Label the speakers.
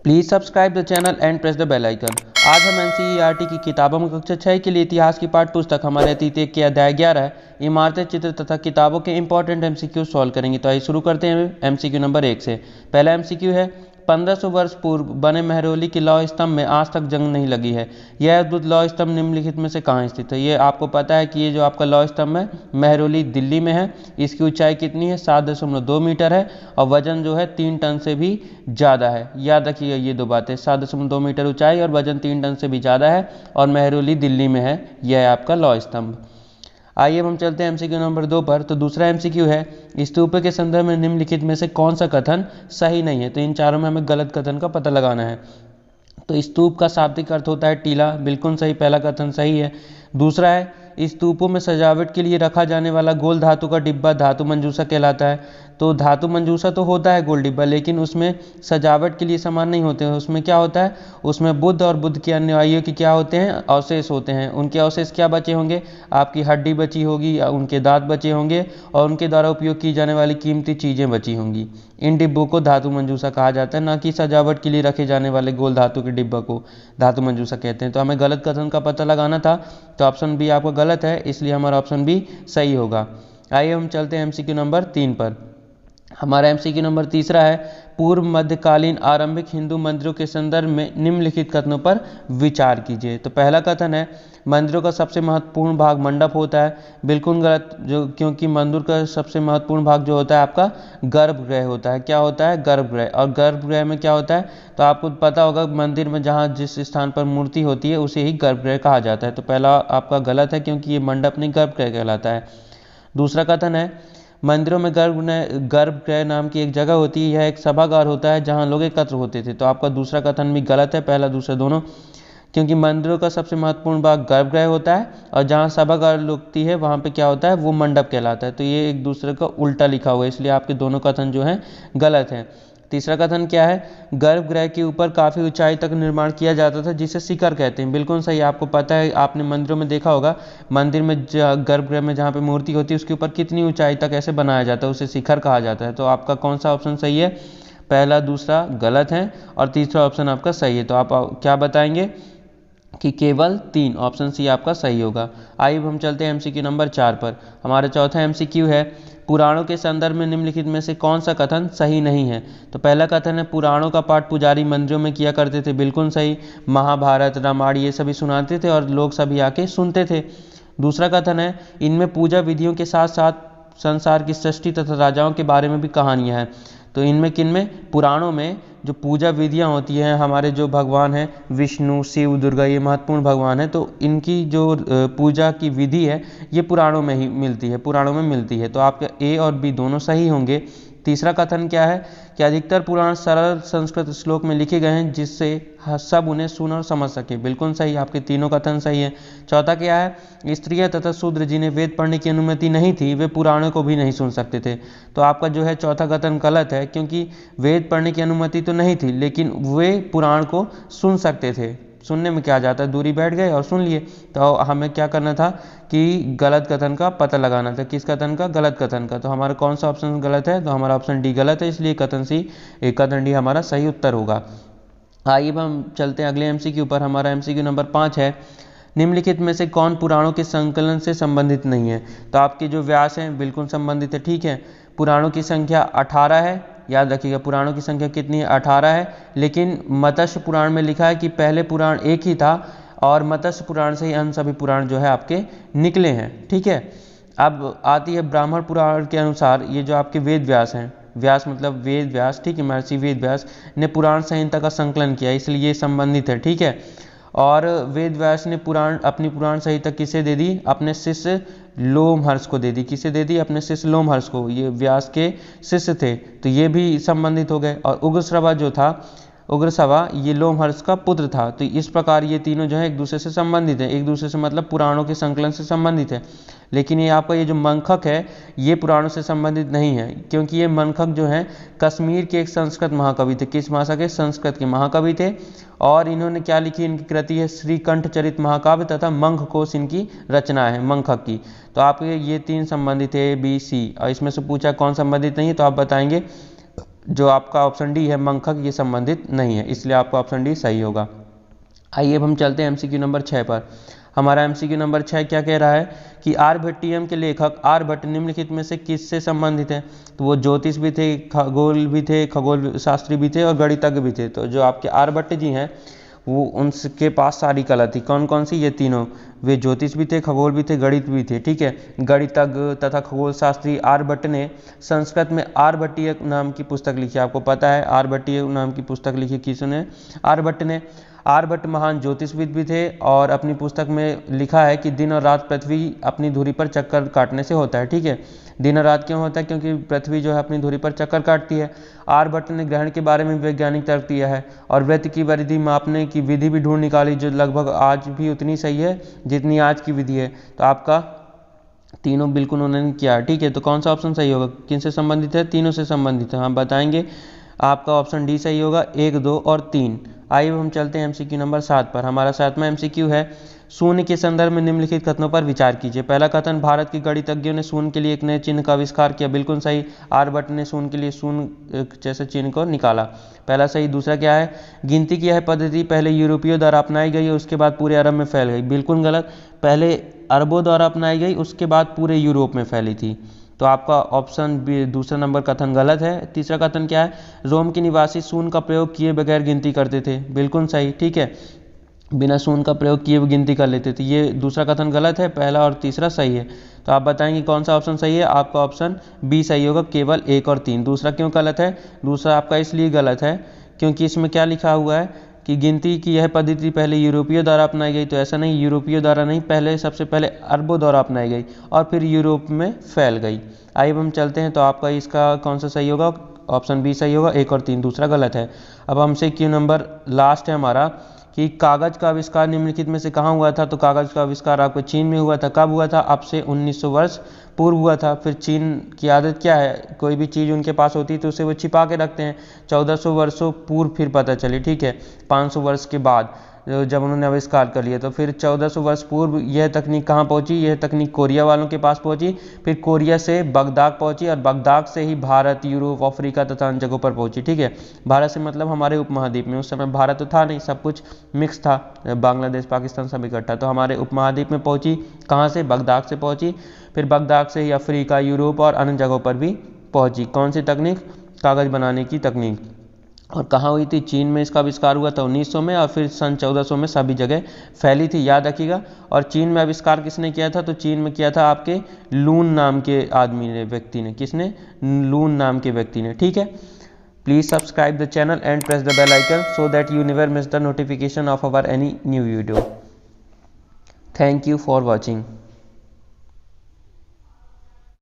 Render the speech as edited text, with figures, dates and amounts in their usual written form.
Speaker 1: Please subscribe the channel and press the bell icon. आज हम NCERT की किताबों में कक्षा 6 के लिए इतिहास की पाठ पुस्तक हमारे अतीत के अध्याय 11 इमारतें, चित्र तथा किताबों के इंपॉर्टेंट एमसीक्यू सॉल्व करेंगे। तो आइए शुरू करते हैं एमसीक्यू नंबर 1 से। पहला एमसीक्यू है, 1500 वर्ष पूर्व बने महरौली के लौह स्तंभ में आज तक जंग नहीं लगी है। यह अद्भुत लौह स्तंभ निम्नलिखित में से कहाँ स्थित है? ये आपको पता है कि ये जो आपका लौह स्तंभ है महरौली दिल्ली में है। इसकी ऊंचाई कितनी है? 7.2 मीटर है और वजन जो है 3 टन से भी ज़्यादा है। याद रखिएगा ये दो बातें, 7.2 मीटर ऊंचाई और वजन 3 टन से भी ज़्यादा है और महरौली दिल्ली में है। यह है आपका लौह स्तंभ। आइए हम चलते हैं एमसीक्यू नंबर 2 पर। तो दूसरा एमसीक्यू है, स्तूप के संदर्भ में निम्नलिखित में से कौन सा कथन सही नहीं है? तो इन चारों में हमें गलत कथन का पता लगाना है। तो स्तूप का शाब्दिक अर्थ होता है टीला, बिल्कुल सही, पहला कथन सही है। दूसरा है, स्तूपों में सजावट के लिए रखा जाने वाला गोल धातु का डिब्बा धातु मंजूषा कहलाता है। तो धातु मंजूषा तो होता है गोल डिब्बा, लेकिन उसमें सजावट के लिए सामान नहीं होते हैं। उसमें क्या होता है? उसमें बुद्ध और बुद्ध के अनुयायियों की क्या होते हैं? अवशेष होते हैं। उनके अवशेष क्या बचे होंगे? आपकी हड्डी बची होगी, उनके दांत बचे होंगे और उनके द्वारा उपयोग की जाने वाली कीमती चीज़ें बची होंगी। इन डिब्बों को धातु मंजूषा कहा जाता है, ना कि सजावट के लिए रखे जाने वाले गोल धातु के डिब्बा को धातु मंजूषा कहते हैं। तो हमें गलत कथन का पता लगाना था, तो ऑप्शन बी आपका गलत है, इसलिए हमारा ऑप्शन बी सही होगा। आइए हम चलते हैं एमसीक्यू नंबर 3 पर। हमारा एमसीक्यू नंबर तीसरा है, पूर्व मध्यकालीन आरंभिक हिंदू मंदिरों के संदर्भ में निम्नलिखित कथनों पर विचार कीजिए। तो पहला कथन है, मंदिरों का सबसे महत्वपूर्ण भाग मंडप होता है। बिल्कुल गलत, जो क्योंकि मंदिर का सबसे महत्वपूर्ण भाग जो होता है आपका गर्भगृह होता है। क्या होता है? गर्भगृह। और गर्भगृह में क्या होता है? तो आपको पता होगा मंदिर में जहाँ जिस स्थान पर मूर्ति होती है उसे ही गर्भगृह कहा जाता है। तो पहला आपका गलत है, क्योंकि ये मंडप नहीं गर्भगृह कहलाता है। दूसरा कथन है, मंदिरों में गर्भगृह नाम की एक जगह होती है, यह एक सभागार होता है जहां लोग एकत्र होते थे। तो आपका दूसरा कथन भी गलत है, पहला दूसरा दोनों, क्योंकि मंदिरों का सबसे महत्वपूर्ण भाग गर्भगृह होता है और जहां सभागार लगती है वहां पे क्या होता है? वो मंडप कहलाता है। तो ये एक दूसरे का उल्टा लिखा हुआ है, इसलिए आपके दोनों कथन जो हैं गलत हैं। तीसरा कथन क्या है? गर्भगृह के ऊपर काफ़ी ऊंचाई तक निर्माण किया जाता था, जिसे शिखर कहते हैं। बिल्कुल सही, आपको पता है, आपने मंदिरों में देखा होगा, मंदिर में गर्भगृह में जहाँ पे मूर्ति होती है उसके ऊपर कितनी ऊंचाई तक ऐसे बनाया जाता है, उसे शिखर कहा जाता है। तो आपका कौन सा ऑप्शन सही है? पहला दूसरा गलत है और तीसरा ऑप्शन आपका सही है। तो आप क्या बताएंगे कि केवल 3, ऑप्शन सी आपका सही होगा। आइए हम चलते हैं एमसीक्यू नंबर 4 पर। हमारा चौथा एमसीक्यू है, पुराणों के संदर्भ में निम्नलिखित में से कौन सा कथन सही नहीं है? तो पहला कथन है, पुराणों का पाठ पुजारी मंदिरों में किया करते थे। बिल्कुल सही, महाभारत रामायण ये सभी सुनाते थे और लोग सभी आके सुनते थे। दूसरा कथन है, इनमें पूजा विधियों के साथ साथ संसार की सृष्टि तथा राजाओं के बारे में भी कहानियाँ हैं। तो इनमें किनमें? पुराणों में जो पूजा विधियाँ होती हैं, हमारे जो भगवान हैं विष्णु शिव दुर्गा, ये महत्वपूर्ण भगवान है, तो इनकी जो पूजा की विधि है ये पुराणों में ही मिलती है, पुराणों में मिलती है। तो आपके ए और बी दोनों सही होंगे। तीसरा कथन क्या है कि अधिकतर पुराण सरल संस्कृत श्लोक में लिखे गए हैं, जिससे सब उन्हें सुन और समझ सके। बिल्कुल सही, आपके तीनों कथन सही है। चौथा क्या है? स्त्रियां तथा शूद्र जिन्हें वेद पढ़ने की अनुमति नहीं थी वे पुराणों को भी नहीं सुन सकते थे। तो आपका जो है चौथा कथन गलत है, क्योंकि वेद पढ़ने की अनुमति तो नहीं थी लेकिन वे पुराण को सुन सकते थे। सुनने में क्या जाता है, दूरी बैठ गए और सुन लिए। तो हमें क्या करना था कि गलत कथन का पता लगाना था। किस कथन का? गलत कथन का। तो हमारा कौन सा ऑप्शन गलत है? तो हमारा ऑप्शन डी गलत है, इसलिए कथन डी हमारा सही उत्तर होगा। आइए हम चलते हैं अगले एमसीक्यू पर। हमारा एमसीक्यू नंबर 5 है, निम्नलिखित में से कौन पुराणों के संकलन से संबंधित नहीं है? तो आपके जो व्यास हैं बिल्कुल संबंधित है, ठीक है। पुराणों की संख्या 18 है, याद रखिएगा पुराणों की संख्या कितनी है? 18 है। लेकिन मत्स्य पुराण में लिखा है कि पहले पुराण एक ही था और मत्स्य पुराण से ही अन्य सभी पुराण जो है आपके निकले हैं, ठीक है। अब आती है ब्राह्मण पुराण के अनुसार, ये जो आपके वेद व्यास हैं, व्यास मतलब वेद व्यास, ठीक है, महर्षि वेद व्यास ने पुराण संहिता का संकलन किया, इसलिए ये संबंधित है, ठीक है। और वेद व्यास ने अपनी पुराण संहिता किसे दे दी? अपने शिष्य लोमहर्ष को दे दी। किसे दे दी? अपने शिष्य लोमहर्ष को। ये व्यास के शिष्य थे, तो ये भी संबंधित हो गए। और उग्रश्रवा जो था, उग्रश्रवा ये लोमहर्ष का पुत्र था। तो इस प्रकार ये तीनों जो है एक दूसरे से संबंधित है, एक दूसरे से मतलब पुराणों के संकलन से संबंधित है। लेकिन ये आपका ये जो मंखक है ये पुराणों से संबंधित नहीं है, क्योंकि ये मंखक जो है कश्मीर के एक संस्कृत महाकवि थे। किस भाषा के? संस्कृत के महाकवि थे। और इन्होंने क्या लिखी? इनकी कृति है श्रीकंठ चरित महाकाव्य तथा मंखकोश इनकी रचना है मंखक की। तो आपके ये 3 संबंधित है, ए बी सी, और इसमें से पूछा कौन संबंधित नहीं है, तो आप बताएंगे जो आपका ऑप्शन डी है मंखक, ये संबंधित नहीं है, इसलिए आपका ऑप्शन डी सही होगा। आइए अब हम चलते हैं एमसीक्यू नंबर 6 पर। हमारा एमसीक्यू नंबर 6 क्या कह रहा है कि आर्यभट्टियम के लेखक आर्यभट्ट निम्नलिखित में से किससे संबंधित हैं? तो वो ज्योतिष भी थे, खगोल भी थे, खगोल शास्त्री भी थे और गणितज्ञ भी थे। तो जो आपके आर्यभट्ट जी हैं वो उनके पास सारी कला थी। कौन कौन सी? ये तीनों। वे ज्योतिष भी थे, खगोल भी थे, गणित भी थे। ठीक है, गणितज्ञ तथा खगोल शास्त्री आर्यभट्ट ने संस्कृत में आर्यभट्टीय नाम की पुस्तक लिखी। आपको पता है आर्यभट्टीय नाम की पुस्तक लिखी किसने? आर्यभट्ट ने। आर्यभट्ट महान ज्योतिषविद भी थे और अपनी पुस्तक में लिखा है कि दिन और रात पृथ्वी अपनी धुरी पर चक्कर काटने से होता है। ठीक है, दिन और रात क्यों होता है? क्योंकि पृथ्वी जो है अपनी धुरी पर चक्कर काटती है। आर्यभट्ट ने ग्रहण के बारे में वैज्ञानिक तर्क दिया है और वृत्त की परिधि मापने की विधि भी ढूंढ निकाली, जो लगभग आज भी उतनी सही है जितनी आज की विधि है। तो आपका तीनों बिल्कुल उन्होंने किया। ठीक है, तो कौन सा ऑप्शन सही होगा? किन से संबंधित है? तीनों से संबंधित है। हम बताएंगे आपका ऑप्शन डी सही होगा, 1, 2 और 3। आइए हम चलते हैं एमसीक्यू नंबर 7 पर। हमारा 7वां एमसीक्यू है शून्य के संदर्भ में निम्नलिखित कथनों पर विचार कीजिए। पहला कथन, भारत के गणितज्ञों ने शून्य के लिए एक नए चिन्ह का आविष्कार किया। बिल्कुल सही, आर्यभट्ट ने शून्य के लिए शून्य जैसे चिन्ह को निकाला। पहला सही। दूसरा क्या है? गिनती की यह पद्धति पहले यूरोपियों द्वारा अपनाई गई और उसके बाद पूरे अरब में फैल गई। बिल्कुल गलत, पहले अरबों द्वारा अपनाई गई, उसके बाद पूरे यूरोप में फैली थी। तो आपका ऑप्शन बी दूसरा नंबर कथन गलत है। तीसरा कथन क्या है? रोम के निवासी शून्य का प्रयोग किए बगैर गिनती करते थे। बिल्कुल सही। ठीक है, बिना शून्य का प्रयोग किए वो गिनती कर लेते थे। ये दूसरा कथन गलत है, पहला और तीसरा सही है। तो आप बताएंगे कौन सा ऑप्शन सही है? आपका ऑप्शन बी सही होगा, केवल 1 और 3। दूसरा क्यों गलत है? दूसरा आपका इसलिए गलत है क्योंकि इसमें क्या लिखा हुआ है कि गिनती की यह पद्धति पहले यूरोपियों द्वारा अपनाई गई। तो ऐसा नहीं, यूरोपियों द्वारा नहीं, पहले सबसे पहले अरबों द्वारा अपनाई गई और फिर यूरोप में फैल गई। आइए हम चलते हैं, तो आपका इसका कौन सा सही होगा? ऑप्शन बी सही होगा, 1 और 3, दूसरा गलत है। अब हमसे क्यू नंबर लास्ट है हमारा कि कागज का आविष्कार निम्नलिखित में से कहाँ हुआ था? तो कागज का आविष्कार आपको चीन में हुआ था। कब हुआ था? अब से 1900 वर्ष पूर्व हुआ था। फिर चीन की आदत क्या है? कोई भी चीज़ उनके पास होती है तो उसे वो छिपा के रखते हैं। 1400 वर्षों पूर्व फिर पता चली। ठीक है, 500 वर्ष के बाद जब उन्होंने आविष्कार कर लिया, तो फिर 1400 वर्ष पूर्व यह तकनीक कहाँ पहुँची? यह तकनीक कोरिया वालों के पास पहुँची, फिर कोरिया से बगदाद पहुँची और बगदाद से ही भारत, यूरोप, अफ्रीका तथा अन्य जगहों पर पहुँची। ठीक है, भारत से मतलब हमारे उपमहाद्वीप में। उस समय भारत तो था नहीं, सब कुछ मिक्स था, बांग्लादेश, पाकिस्तान सब इकट्ठा। तो हमारे उपमहाद्वीप में पहुँची कहाँ से? बगदाद से पहुँची, फिर बगदाद से ही अफ्रीका, यूरोप और अन्य जगहों पर भी पहुँची। कौन सी तकनीक? कागज़ बनाने की तकनीक। और कहाँ हुई थी? चीन में इसका आविष्कार हुआ था 1900 में और फिर सन 1400 में सभी जगह फैली थी, याद रखिएगा। और चीन में आविष्कार किसने किया था? तो चीन में किया था आपके लून नाम के आदमी ने, व्यक्ति ने। किसने? लून नाम के व्यक्ति ने। ठीक है, please subscribe the channel and press the bell icon so that you never miss the notification of our any new video. Thank you for watching.